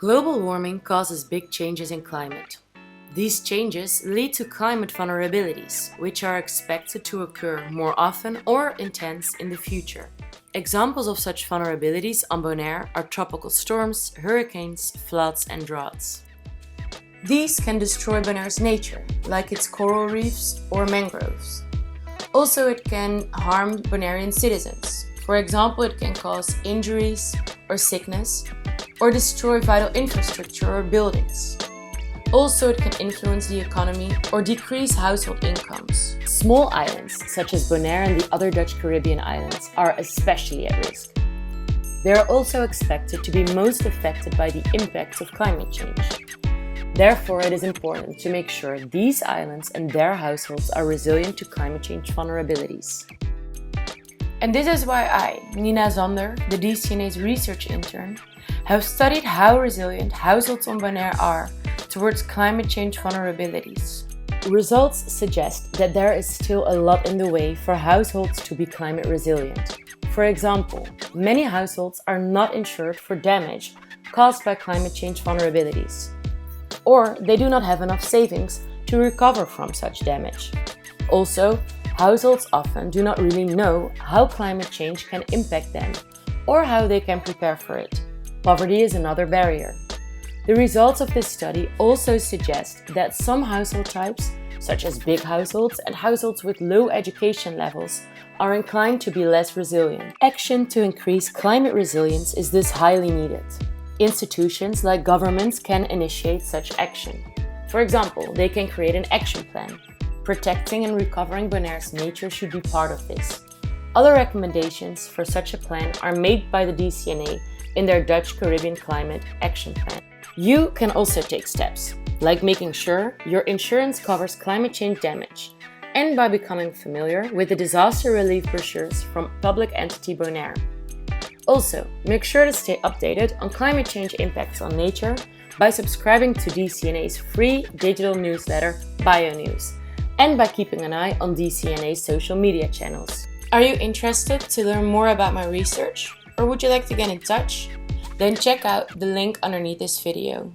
Global warming causes big changes in climate. These changes lead to climate vulnerabilities, which are expected to occur more often or intense in the future. Examples of such vulnerabilities on Bonaire are tropical storms, hurricanes, floods and droughts. These can destroy Bonaire's nature, like its coral reefs or mangroves. Also, it can harm Bonairian citizens. For example, it can cause injuries or sickness, or destroy vital infrastructure or buildings. Also, it can influence the economy or decrease household incomes. Small islands, such as Bonaire and the other Dutch Caribbean islands, are especially at risk. They are also expected to be most affected by the impacts of climate change. Therefore, it is important to make sure these islands and their households are resilient to climate change vulnerabilities. And this is why I, Nina Zander, the DCNA's research intern, have studied how resilient households on Bonaire are towards climate change vulnerabilities. Results suggest that there is still a lot in the way for households to be climate resilient. For example, many households are not insured for damage caused by climate change vulnerabilities, or they do not have enough savings to recover from such damage. Also, households often do not really know how climate change can impact them or how they can prepare for it. Poverty is another barrier. The results of this study also suggest that some household types, such as big households and households with low education levels, are inclined to be less resilient. Action to increase climate resilience is thus highly needed. Institutions like governments can initiate such action. For example, they can create an action plan. Protecting and recovering Bonaire's nature should be part of this. Other recommendations for such a plan are made by the DCNA in their Dutch Caribbean Climate Action Plan. You can also take steps, like making sure your insurance covers climate change damage, and by becoming familiar with the disaster relief brochures from public entity Bonaire. Also, make sure to stay updated on climate change impacts on nature by subscribing to DCNA's free digital newsletter BioNews, and by keeping an eye on DCNA's social media channels. Are you interested to learn more about my research? Or would you like to get in touch? Then check out the link underneath this video.